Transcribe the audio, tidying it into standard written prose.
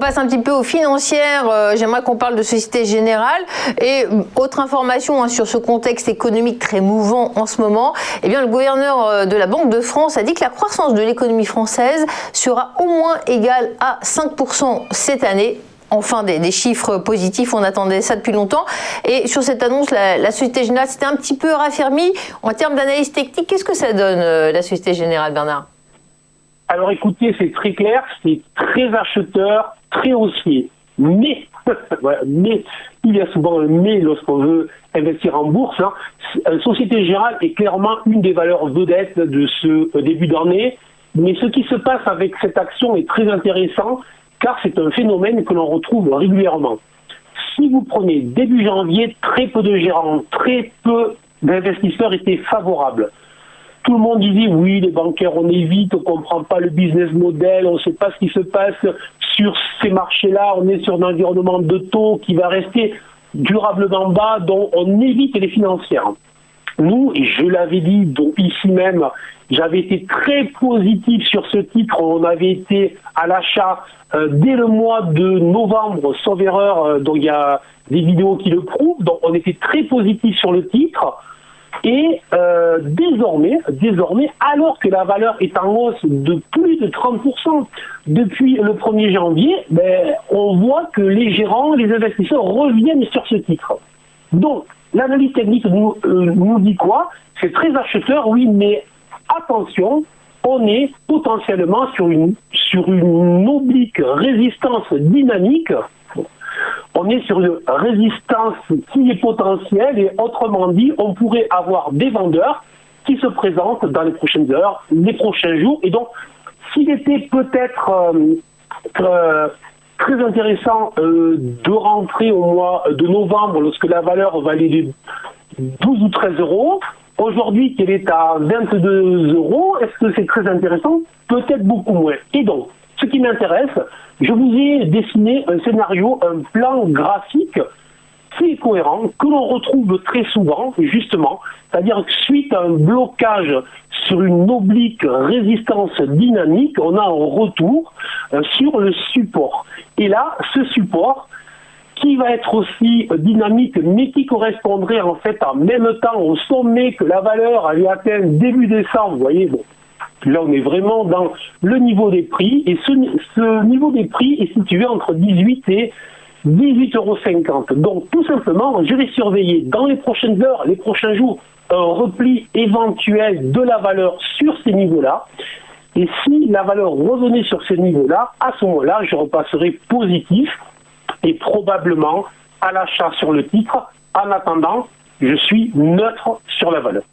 passe un petit peu aux financières. J'aimerais qu'on parle de Société Générale. Et autre information sur ce contexte économique très mouvant en ce moment, eh bien, le gouverneur de la Banque de France a dit que la croissance de l'économie française sera au moins égale à 5% cette année. Enfin, des chiffres positifs, on attendait ça depuis longtemps. Et sur cette annonce, la Société Générale s'était un petit peu raffermie. En termes d'analyse technique, qu'est-ce que ça donne, la Société Générale, Bernard ? Alors écoutez, c'est très clair, c'est très acheteur, très haussier. Mais, mais, il y a souvent un mais lorsqu'on veut investir en bourse. Société Générale est clairement une des valeurs vedettes de ce début d'année. Mais ce qui se passe avec cette action est très intéressant, car c'est un phénomène que l'on retrouve régulièrement. Si vous prenez début janvier, très peu de gérants, très peu d'investisseurs étaient favorables. Tout le monde disait oui, les bancaires, on évite, on ne comprend pas le business model, on ne sait pas ce qui se passe sur ces marchés-là, on est sur un environnement de taux qui va rester durablement bas, donc on évite les financières. Nous, et je l'avais dit, donc ici même, j'avais été très positif sur ce titre, on avait été à l'achat dès le mois de novembre, sauf erreur, donc il y a des vidéos qui le prouvent, donc on était très positif sur le titre. Et désormais, alors que la valeur est en hausse de plus de 30% depuis le 1er janvier, on voit que les gérants, les investisseurs reviennent sur ce titre. Donc, l'analyse technique nous dit quoi? C'est très acheteur, oui, mais attention, on est potentiellement sur une oblique résistance dynamique. On est sur une résistance qui est potentielle et autrement dit, on pourrait avoir des vendeurs qui se présentent dans les prochaines heures, les prochains jours. Et donc, s'il était peut-être très intéressant de rentrer au mois de novembre lorsque la valeur valait de 12 ou 13 euros, aujourd'hui qu'elle est à 22 euros, est-ce que c'est très intéressant? Peut-être beaucoup moins. Et donc, ce qui m'intéresse, je vous ai dessiné un scénario, un plan graphique qui est cohérent, que l'on retrouve très souvent, justement, c'est-à-dire que suite à un blocage sur une oblique résistance dynamique, on a un retour sur le support. Et là, ce support, qui va être aussi dynamique, mais qui correspondrait en fait en même temps au sommet que la valeur avait atteint début décembre, vous voyez, bon. Là, on est vraiment dans le niveau des prix, et ce niveau des prix est situé entre 18 et 18,50 €. Donc, tout simplement, je vais surveiller dans les prochaines heures, les prochains jours, un repli éventuel de la valeur sur ces niveaux-là. Et si la valeur revenait sur ces niveaux-là, à ce moment-là, je repasserai positif et probablement à l'achat sur le titre. En attendant, je suis neutre sur la valeur.